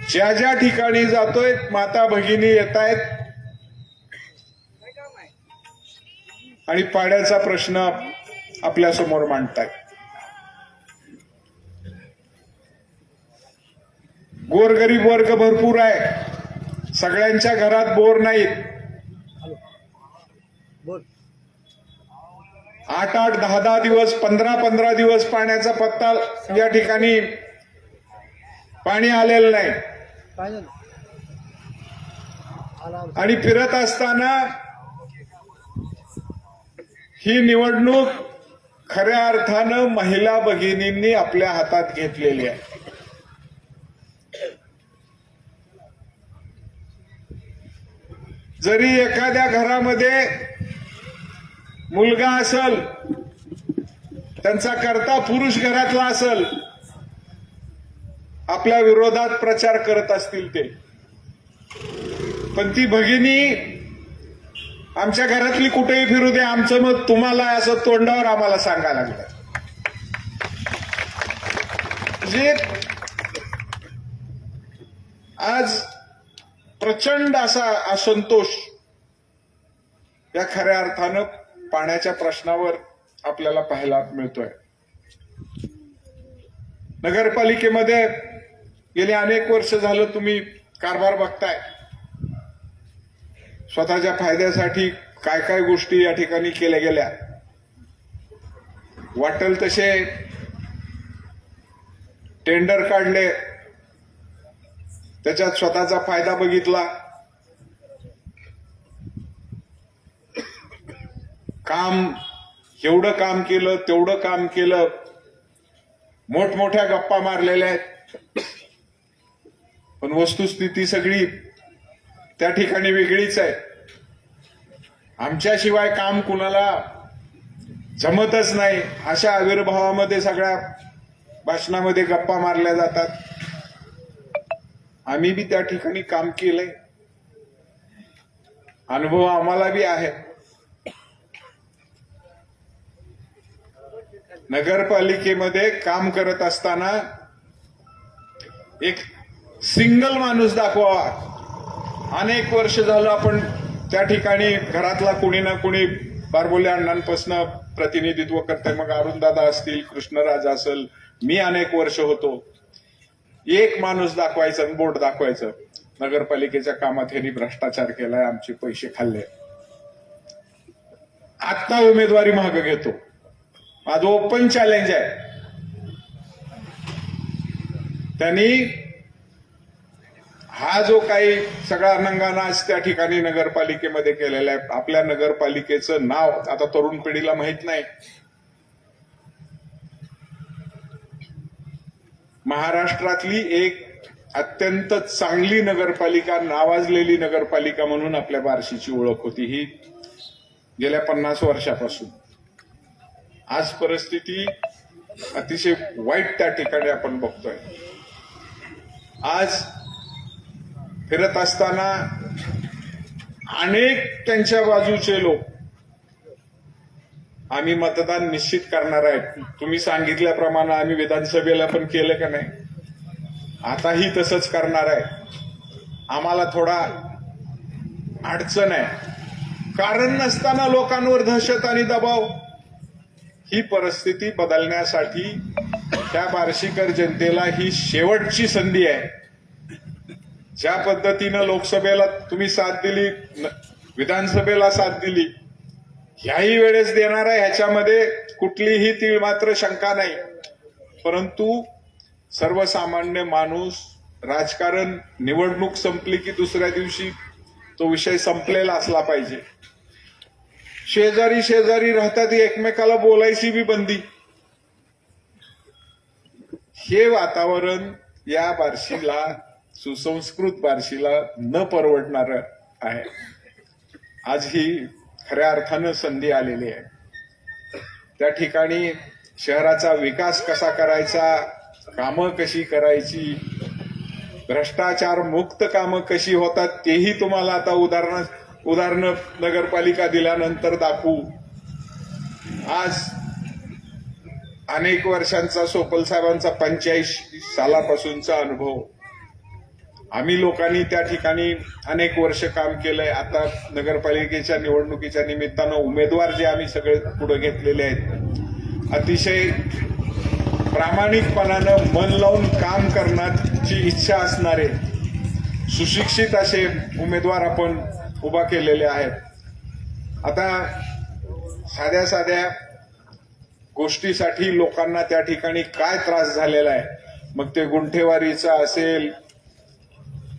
S5: ज्या ज्या ठिकाणी जातोय माता भगिनी येत आहेत आणि पाण्याचा प्रश्न आपल्या समोर मांडतायत. गोरगरीब वर्ग भरपूर आहे, सगळ्यांच्या घरात बोर नाहीत. 8-8, 10-10 दिवस, 15-15 दिवस पाण्याचा पत्ता या ठिकाणी पाणी आलेलं नाही. आणि फिरत असताना ही निवडणूक खऱ्या अर्थानं महिला भगिनींनी आपल्या हातात घेतलेली आहे. जरी एखाद्या घरामध्ये मुलगा असल, त्यांचा कर्ता पुरुष घरातला असल, आपल्या विरोधात प्रचार करत असतील ते, पण ती भगिनी आमच्या घरातली कुठेही फिरू दे, आमचं मत तुम्हाला असं तोंडावर आम्हाला सांगायला लागलं. म्हणजे आज प्रचंड असा असंतोष या खऱ्या अर्थानं पाण्याच्या प्रश्नावर आपल्याला पाहायला मिळतोय. नगरपालिकेमध्ये गेली अनेक वर्ष झालं तुम्ही कारभार बघताय. स्वतःच्या फायद्यासाठी काय काय गोष्टी या ठिकाणी केल्या गेल्या, वाटेल तसे टेंडर काढले, त्याच्यात स्वतःचा फायदा बघितला. काम एवढं काम केलं, तेवढं काम केलं, मोठमोठ्या गप्पा मारलेल्या आहेत, पण वस्तुस्थिती सगळी त्या ठिकाणी वेगळीच आहे. आमच्याशिवाय काम कुणाला जमतच नाही अशा आविर्भावामध्ये सगळ्या भाषणामध्ये गप्पा मारल्या जातात. आम्ही बी त्या ठिकाणी काम केलंय, अनुभव आम्हाला बी आहे. नगरपालिकेमध्ये काम करत असताना एक सिंगल माणूस दाखवावा. अनेक वर्ष झालं आपण त्या ठिकाणी घरातला कुणी ना कुणी बारबोले अण्णांपासून प्रतिनिधित्व करतोय. मग अरुणदादा असतील, कृष्णराज असेल, मी अनेक वर्ष होतो. एक माणूस दाखवायचा, बोर्ड दाखवायचं, नगरपालिकेच्या कामात ह्यांनी भ्रष्टाचार केलाय, आमचे पैसे खाल्ले. आत्ता उमेदवारी माग घेतो. माझं ओपन चॅलेंज आहे. त्यांनी हा जो काही सगळा नंगाना आज त्या ठिकाणी नगरपालिकेमध्ये केलेला आहे, आपल्या नगरपालिकेचं नाव आता तरुण पिढीला माहित नाही. महाराष्ट्रातली एक अत्यंत चांगली नगरपालिका, नावाजलेली नगरपालिका म्हणून आपल्या बार्शीची ओळख होती. ही गेल्या 50 वर्षापासून. आज परिस्थिती अतिशय वाईट त्या ठिकाणी आपण बघतोय. आज फिरत असताना अनेक त्यांच्या बाजूचे लोक आम्ही मतदान निश्चित करणार आहेत. तुम्ही सांगितल्याप्रमाणे आम्ही विधानसभेला पण केलं का नाही, आताही तसंच करणार आहे. आम्हाला थोडा अडचण आहे. कारण नसताना लोकांवर दहशत आणि दबाव, ही परिस्थिती बदलण्यासाठी त्या बार्शीकर जनतेला ही शेवटची संधी आहे. ज्या पद्धतीनं लोकसभेला तुम्ही साथ दिली, विधानसभेला साथ दिली, ह्याही वेळेस देणार आहे, ह्याच्यामध्ये कुठलीही तीळ मात्र शंका नाही. परंतु सर्वसामान्य माणूस, राजकारण, निवडणूक संपली की दुसऱ्या दिवशी तो विषय संपलेला असला पाहिजे. शेजारी शेजारी राहतात, एकमेकाला बोलायची बी बंदी. हे वातावरण या बार्शीला, सुसंस्कृत बार्शीला न परवडणार आहे. आज ही खऱ्या अर्थानं संधी आलेली आहे. त्या ठिकाणी शहराचा विकास कसा करायचा, कामं कशी करायची, भ्रष्टाचार मुक्त कामं कशी होतात, तेही तुम्हाला आता उदाहरणं नगरपालिका दिल्यानंतर दाखवू. आज अनेक वर्षांचा सोपल साहेबांचा 85 सालापासूनचा अनुभव, आम्ही लोकांनी त्या ठिकाणी अनेक वर्ष काम केलंय. आता नगरपालिकेच्या निवडणुकीच्या निमित्तानं उमेदवार जे आम्ही सगळे पुढे घेतलेले आहेत, अतिशय प्रामाणिकपणानं मन लावून काम करण्याची इच्छा असणारे सुशिक्षित असे उमेदवार आपण उभा केलेले आहेत. आता साध्या साध्या गोष्टीसाठी लोकांना त्या ठिकाणी काय त्रास झालेला आहे, मग ते गुंठेवारीचा असेल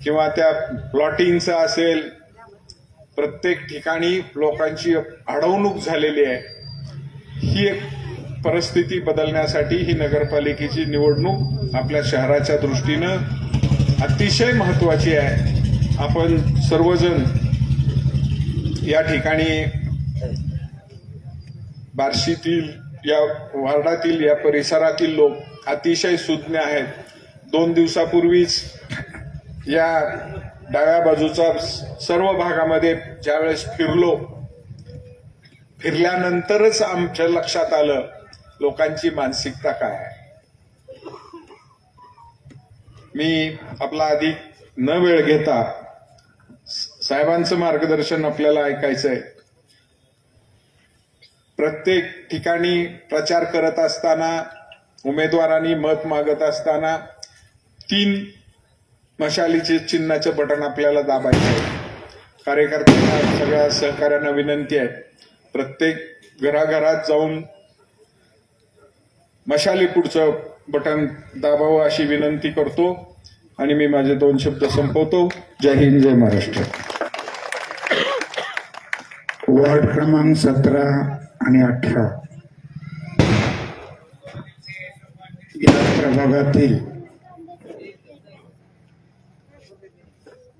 S5: किंवा त्या प्लॉटिंगचा असेल, प्रत्येक ठिकाणी लोकांची अडवणूक झालेली आहे. ही एक परिस्थिती बदलण्यासाठी ही नगरपालिकेची निवडणूक आपल्या शहराच्या दृष्टीनं अतिशय महत्वाची आहे. आपण सर्वजण या ठिकाणी बार्शीतील, या वार्डातील, या परिसरातील लोक अतिशय सुज्ञ आहेत. 2 दिवसापूर्वीच या डाव्या बाजूचा सर्व भागामध्ये ज्यावेळेस फिरल्यानंतरच आमच्या लक्षात आलं लोकांची मानसिकता काय आहे. मी आपला अधिक न वेळ घेता साहेबांचं मार्गदर्शन आपल्याला ऐकायचंय. प्रत्येक ठिकाणी प्रचार करत असताना, उमेदवारांनी मत मागत असताना 3 मशालीचे चिन्हाचं बटन आपल्याला दाबायचं आहे. कार्यकर्त्यांना, सगळ्या सहकाऱ्यांना विनंती आहे, प्रत्येक घराघरात जाऊन मशाली पुढचं बटन दाबावं अशी विनंती करतो आणि मी माझे 2 शब्द संपवतो. जय हिंद, जय महाराष्ट्र.
S6: वार्ड क्रमांक 17 आणि 18 या प्रभागातील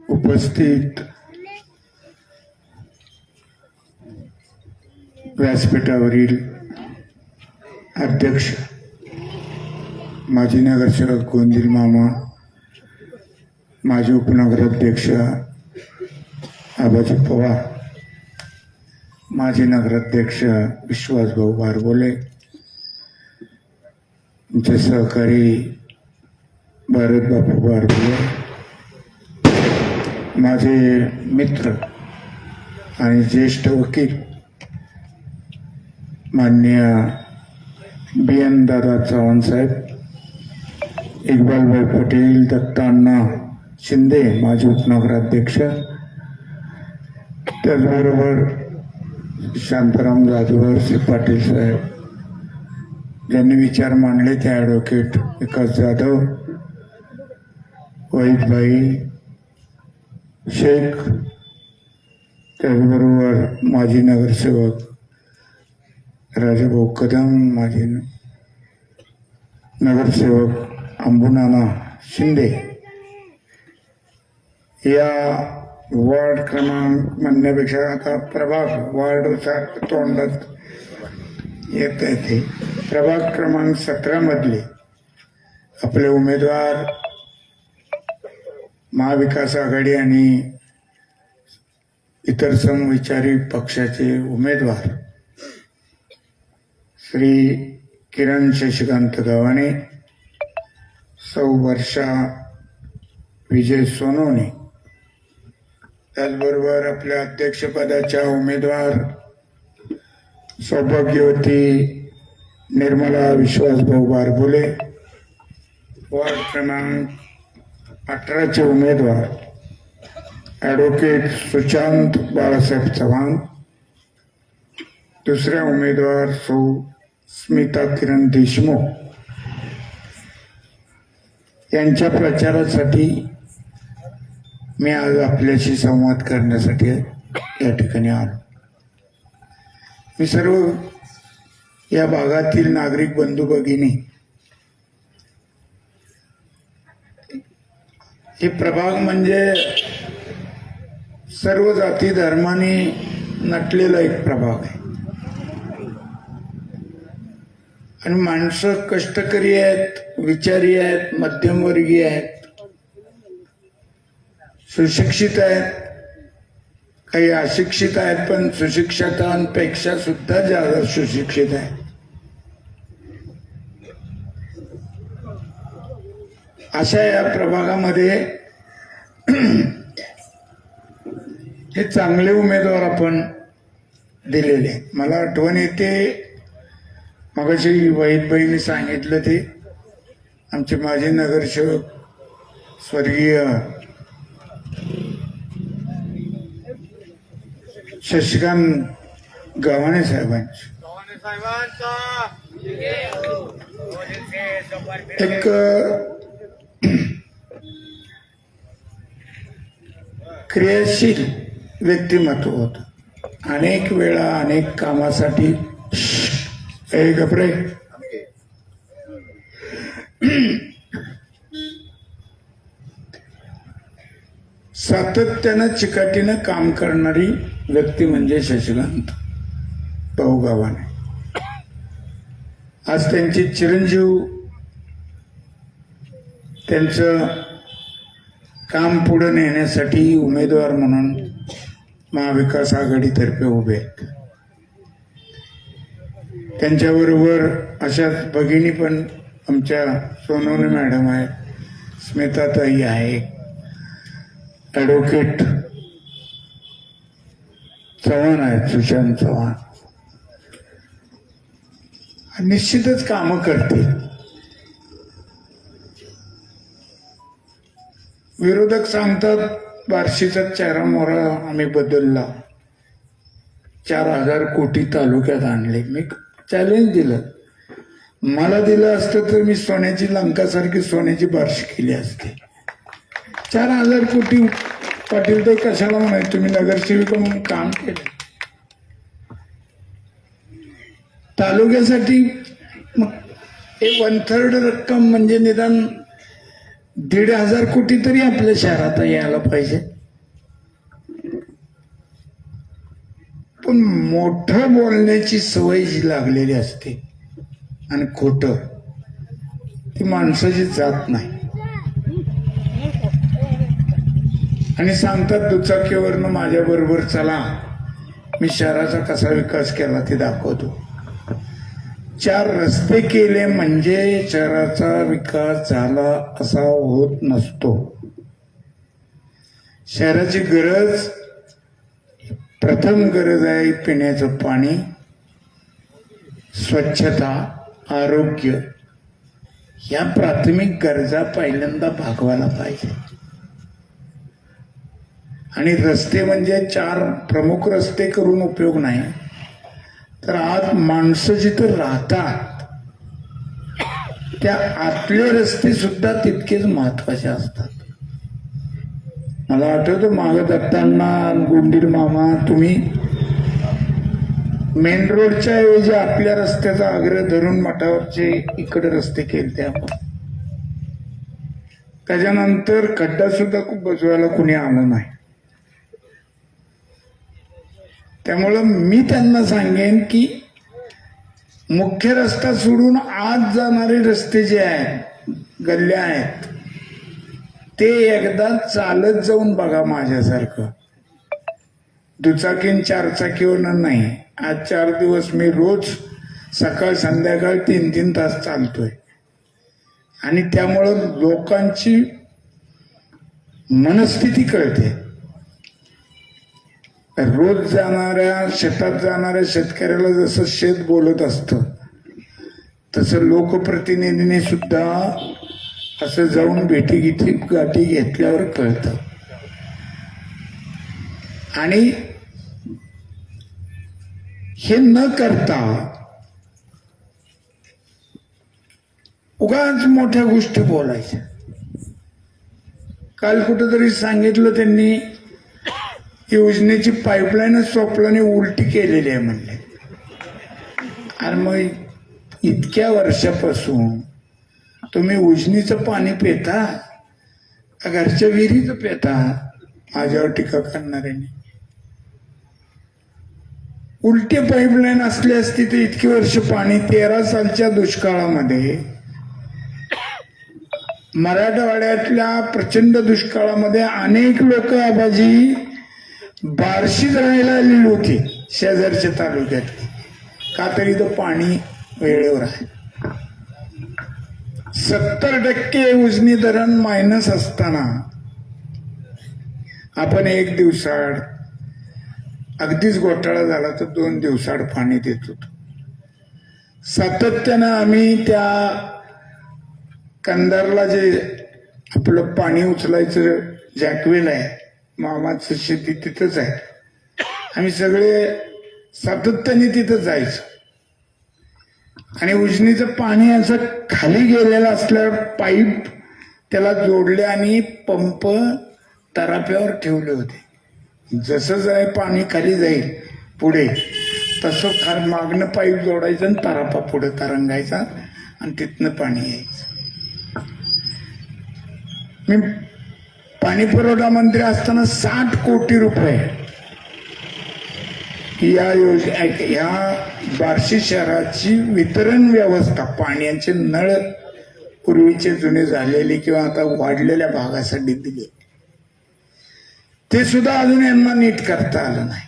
S6: उपस्थित व्यासपीठावरील अध्यक्ष माजी नगरसेवक गोंदिल मामा, माजी उपनगराध्यक्ष आबाजी पवार, माजी नगराध्यक्ष विश्वासभाऊ बारबोले, आमचे सहकारी भारत बापू बारबोले, माझे मित्र आणि ज्येष्ठ वकील माननीय BN दादा चव्हाण साहेब, इक्बालभाई पटेल, दत्ताअण्णा शिंदे माजी उपनगराध्यक्ष, त्याचबरोबर शांताराम जाधवर, श्री पाटील साहेब ज्यांनी विचार मांडले ते ॲडव्होकेट विकास जाधव, वहीदभाई शेख, त्याचबरोबर माजी नगरसेवक राजाभाऊ कदम, माजी नगरसेवक अंबुनाना शिंदे, या वार्ड क्रमांक म्हणण्यापेक्षा आता प्रभाग वार्डनुसार तोंडात येत आहे ते प्रभाग क्रमांक 17 मधले आपले उमेदवार महाविकास आघाडी आणि इतर समविचारी पक्षाचे उमेदवार श्री किरण शशिकांत गव्हाणे, सौ वर्षा विजय सोनवणे, त्याचबरोबर आपल्या अध्यक्षपदाच्या उमेदवार सौभाग्यवती निर्मला विश्वासभाऊ बारबोले, वार्ड क्रमांक 18चे उमेदवार ॲडव्होकेट सुशांत बाळासाहेब चव्हाण, दुसऱ्या उमेदवार सौ स्मिता किरण देशमुख यांच्या प्रचारासाठी मी आज आपल्याशी संवाद करण्यासाठी या ठिकाणी आलो. मी सर्व या भागातील नागरिक बंधू भगिनी, हे प्रभाग म्हणजे सर्व जाती धर्माने नटलेला एक प्रभाग आहे आणि माणसं कष्टकरी आहेत, विचारी आहेत, मध्यमवर्गीय आहेत, सुशिक्षित आहेत, काही अशिक्षित आहेत, पण सुशिक्षितांपेक्षा सुद्धा जास्त सुशिक्षित आहेत. अशा या प्रभागामध्ये हे चांगले उमेदवार आपण दिलेले आहेत. मला आठवण येते, मगाशी वहीदबाईंनी सांगितलं ते आमचे माजी नगरसेवक स्वर्गीय शशिकांत गव्हाणे साहेबांची एक क्रियाशील व्यक्तिमत्व होत. अनेक वेळा अनेक कामासाठी गपरे सातत्यानं चिकाटीनं काम करणारी व्यक्ती म्हणजे शशिकांत भाऊ गव्हाणे. आज त्यांचे चिरंजीव त्यांचं काम पुढे नेण्यासाठी उमेदवार म्हणून महाविकास आघाडीतर्फे उभे आहेत. त्यांच्याबरोबर अशाच भगिनी पण आमच्या सोनवणे मॅडम आहेत, स्मिताताई आहे, ॲडव्होकेट चव्हाण आहेत, सुशांत चव्हाण, निश्चितच कामं करतील. विरोधक सांगतात बार्शीचा चेहरा मोहरा आम्ही बदलला, 4,000 कोटी तालुक्यात आणले. मी चॅलेंज दिलं, मला दिलं असतं तर मी सोन्याची लंकासारखी सोन्याची बार्शी केली असते. 4,000 कोटी पाटील तर कशाला म्हणायचं, तुम्ही नगरसेविका म्हणून काम केलं. तालुक्यासाठी मग 1/3 रक्कम म्हणजे निदान 1,500 कोटी तरी आपल्या शहरात यायला पाहिजे. पण मोठं बोलण्याची सवय जी लागलेली असते आणि खोटं, ती माणसाची जात नाही. आणि सांगतात दुचाकीवरनं माझ्या बरोबर चला, मी शहराचा कसा विकास केला ते दाखवतो. 4 रस्ते केले म्हणजे शहराचा विकास झाला असा होत नसतो. शहराची गरज, प्रथम गरज आहे पिण्याचं पाणी, स्वच्छता, आरोग्य. या प्राथमिक गरजा पहिल्यांदा भागवायला पाहिजे. आणि रस्ते म्हणजे 4 प्रमुख रस्ते करून उपयोग नाही. तर आज माणसं जिथं राहतात त्या आतले रस्ते सुद्धा तितकेच महत्वाचे असतात. मला आठवतं मागं दत्तांना, गोंडीर मामा, तुम्ही मेन रोडच्या ऐवजी आपल्या रस्त्याचा आग्रह धरून मठावरचे इकडे रस्ते केले आपण. त्याच्यानंतर खड्डा सुद्धा खूप बसवायला कुणी आलं नाही. त्यामुळं मी त्यांना सांगेन की मुख्य रस्ता सोडून आत जाणारे रस्ते जे आहेत, गल्ल्या आहेत, ते एकदा चालत जाऊन बघा माझ्यासारखं. दुचाकीन 4 चाकीवर नाही. आज 4 दिवस मी रोज सकाळ संध्याकाळ 3-3 तास चालतोय. आणि त्यामुळं लोकांची मनस्थिती कळते. रोज जाणाऱ्या, शेतात जाणाऱ्या शेतकऱ्याला जसं शेत बोलत असतं, तसं लोकप्रतिनिधीने सुद्धा असं जाऊन गाठी घेतल्यावर कळतं. आणि हे न करता उगाच मोठ्या गोष्टी बोलायच्या. काल कुठंतरी सांगितलं त्यांनी, योजनेची पाईपलाईनच सोपल्याने उलटी केलेली आहे म्हणले. आणि मग इतक्या वर्षापासून तुम्ही उजनीचं पाणी पिता का घरच्या विहिरीचं पिता? माझ्यावर टीका करणाऱ्याने. उलटी पाईपलाईन असली असती तर इतकी वर्ष पाणी, 13 सालच्या दुष्काळामध्ये, मराठवाड्यातल्या प्रचंड दुष्काळामध्ये अनेक लोक आबाजी बार्शीत राहायला आलेली होती शेजारच्या तालुक्यातली. का तरी तर पाणी वेळेवर आहे. 70% उजनी धरण मायनस असताना आपण 1 दिवसाआड, अगदीच घोटाळा झाला तर 2 दिवसाआड पाणी देत होतो. सातत्यानं आम्ही त्या कंधारला जे आपलं पाणी उचलायचं जॅकवेल आहे, मामाचं शेती तिथंच आहे, आम्ही सगळे सातत्याने तिथं जायचो. आणि उजनीचं पाणी असं खाली गेलेलं असल्यावर पाईप त्याला जोडले आणि पंप तराप्यावर ठेवले होते. जसं जाय पाणी खाली जाईल पुढे, तसं मागणं पाईप जोडायचं आणि तरापा पुढे तरंगायचा आणि तिथनं पाणी यायचं. मी पाणी पुरवठा मंत्री असताना 60 कोटी रुपये या बार्शी शहराची वितरण व्यवस्था, पाण्याचे नळ पूर्वीचे जुने झालेले किंवा आता वाढलेल्या भागासाठी दिले. ते सुद्धा अजून यांना नीट करता आलं नाही.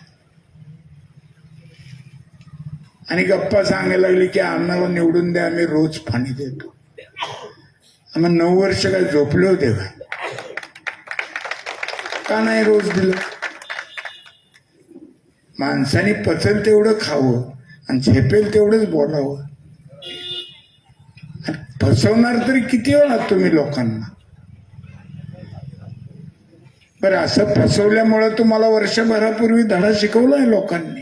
S6: आणि गप्पा सांगायला लागली की आम्हाला निवडून द्या, आम्ही रोज पाणी देतो. आम्ही 9 वर्ष काय झोपले होते का नाही रोज दिलं? माणसाने पचल तेवढं खावं आणि झेपेल तेवढंच बोलावं. फसवणार तरी किती वेळा तुम्ही लोकांना? बरं, असं फसवल्यामुळे तुम्हाला वर्षभरापूर्वी धडा शिकवलाय लोकांनी,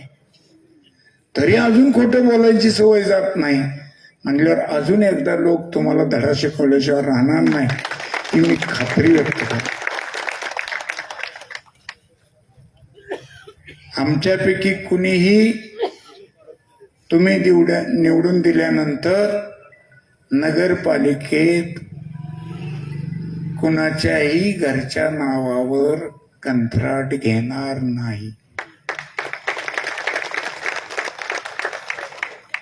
S6: तरी अजून खोटं बोलायची सवय जात नाही म्हणल्यावर अजून एकदा लोक तुम्हाला धडा शिकवल्याशिवाय राहणार नाही ही मी खात्री व्यक्त करतो. आमच्यापैकी कुणीही तुम्ही निवडून दिल्यानंतर नगरपालिकेत कुणाच्याही घरच्या नावावर कंत्राट घेणार नाही.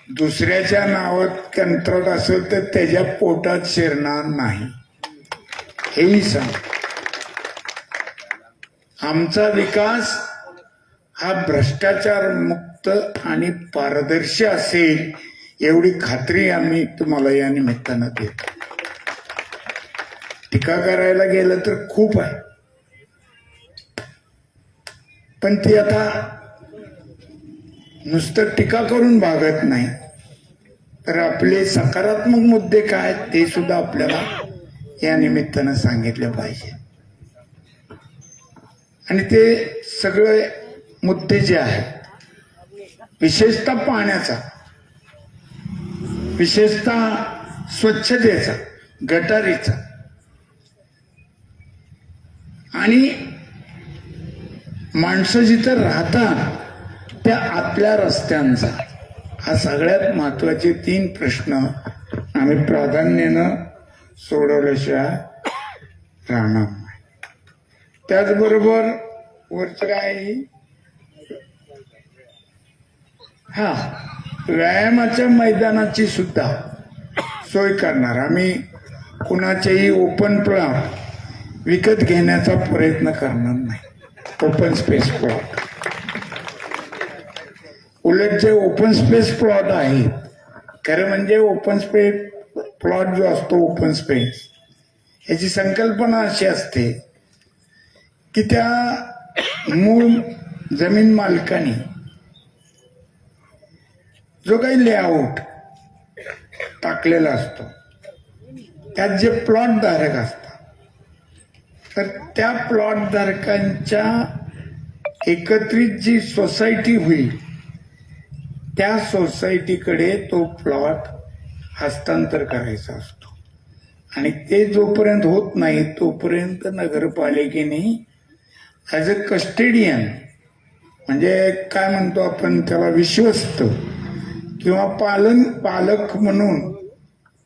S6: दुसऱ्याच्या नावात कंत्राट असेल तर त्याच्या पोटात शिरणार नाही, हेही सांग. आमचा विकास हा भ्रष्टाचार मुक्त आणि पारदर्शी असेल एवढी खात्री आम्ही तुम्हाला या निमित्तानं देतो. टीका करायला गेलं तर खूप आहे, पण ती आता नुसतं टीका करून भागत नाही, तर आपले सकारात्मक मुद्दे काय ते सुद्धा आपल्याला या निमित्तानं सांगितले पाहिजे. आणि ते सगळे मुद्दे जे आहेत, विशेषतः पाण्याचा, विशेषतः स्वच्छतेचा, गटारीचा आणि माणसं जिथं राहतात त्या आतल्या रस्त्यांचा, हा सगळ्यात महत्वाचे 3 प्रश्न आम्ही प्राधान्यानं सोडवल्याशिवाय राहणार नाही. त्याचबरोबर वरचं काय, हा व्यायामाच्या मैदानाची सुद्धा सोय करणार. आम्ही कुणाचेही ओपन प्लॉट विकत घेण्याचा प्रयत्न करणार नाही. ओपन स्पेस प्लॉट, उलट जे ओपन स्पेस प्लॉट आहेत, खरं म्हणजे ओपन स्पेस प्लॉट जो असतो, ओपन स्पेस, याची संकल्पना अशी असते की त्या मूळ जमीन मालकाने जो काही लेआउट टाकलेला असतो त्यात जे प्लॉट धारक असतात, तर त्या प्लॉट धारकांच्या एकत्रित जी सोसायटी होईल त्या सोसायटीकडे तो प्लॉट हस्तांतर करायचा असतो. आणि ते जोपर्यंत होत नाही तोपर्यंत नगरपालिकेने ॲज अ कस्टेडियन, म्हणजे काय म्हणतो आपण त्याला, विश्वस्त किंवा पालक म्हणून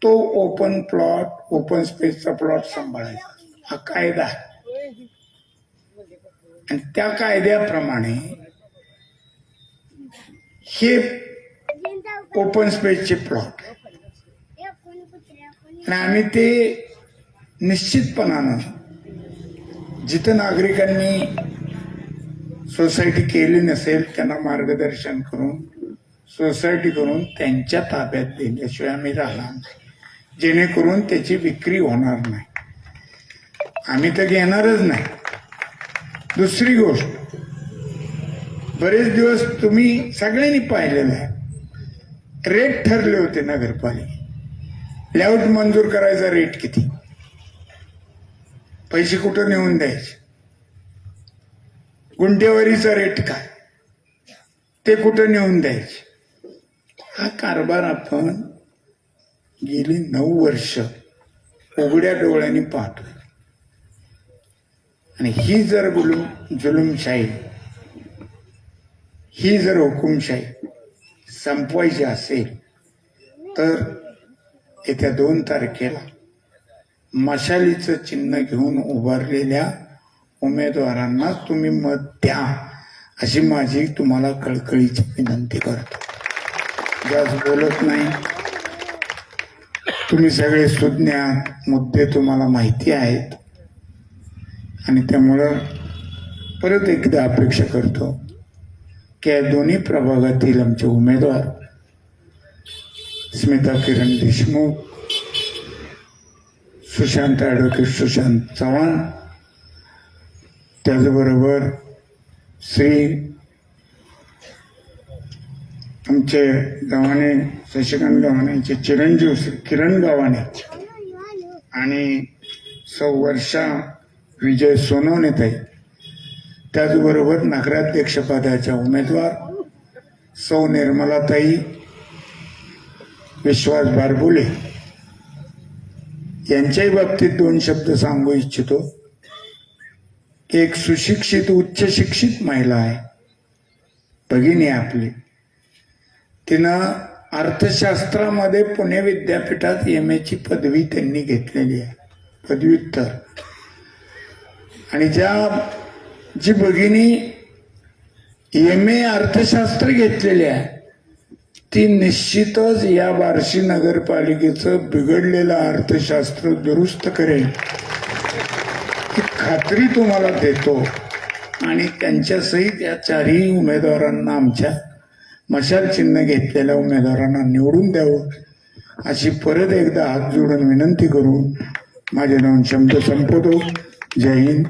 S6: तो ओपन प्लॉट, ओपन स्पेसचा प्लॉट सांभाळायचा. हा कायदा आहे. आणि त्या कायद्याप्रमाणे हे ओपन स्पेसचे प्लॉट, आणि आम्ही ते निश्चितपणानं जिथं नागरिकांनी सोसायटी केली नसेल त्यांना मार्गदर्शन करून, सोसायटी करून त्यांच्या ताब्यात दिल्याशिवाय आम्ही राहणार नाही, जेणेकरून त्याची विक्री होणार नाही. आम्ही तर घेणारच नाही. दुसरी गोष्ट, बरेच दिवस तुम्ही सगळ्यांनी पाहिलेलं आहे, रेट ठरले होते नगरपालिके. लेआउट मंजूर करायचा रेट किती, पैसे कुठं नेऊन द्यायचे, गुंठेवारीचा रेट काय, ते कुठं नेऊन द्यायचे. हा कारभार आपण गेली 9 वर्ष उघड्या डोळ्यांनी पाहतोय. आणि ही जर जुलूमशाही, ही जर हुकुमशाही संपवायची असेल तर येत्या 2 तारखेला मशालीचं चिन्ह घेऊन उभारलेल्या उमेदवारांना तुम्ही मत द्या, अशी माझी तुम्हाला कळकळीची विनंती करतो. जास्त बोलत नाही, तुम्ही सगळे सुज्ञात, मुद्दे तुम्हाला माहिती आहेत. आणि त्यामुळं परत एकदा अपेक्षा करतो की या दोन्ही प्रभागातील आमचे उमेदवार स्मिता किरण देशमुख, सुशांत ॲडव्होकेट सुशांत चव्हाण, त्याचबरोबर श्री आमचे गव्हाणे, शशिकांत गव्हाणेचे चिरंजीव श्री किरण गव्हाणे आणि सौ वर्षा विजय सोनवणेताई, त्याचबरोबर नगराध्यक्षपदाच्या उमेदवार सौ निर्मलाताई विश्वास बारबुले यांच्याही बाबतीत 2 शब्द सांगू इच्छितो. एक सुशिक्षित, उच्च शिक्षित महिला आहे, भगिनी आपली. तिनं अर्थशास्त्रामध्ये पुणे विद्यापीठात MA ची पदवी त्यांनी घेतलेली आहे, पदव्युत्तर. आणि जी भगिनी MA अर्थशास्त्र घेतलेली आहे ती निश्चितच या बार्शी नगरपालिकेचं बिघडलेलं अर्थशास्त्र दुरुस्त करेल ही खात्री तुम्हाला देतो. आणि त्यांच्यासहित या चारही उमेदवारांना, आमच्या मशाल चिन्ह घेतलेल्या उमेदवारांना निवडून द्यावं अशी परत एकदा हात जोडून विनंती करून माझे 2 शब्द संपवतो. जय हिंद.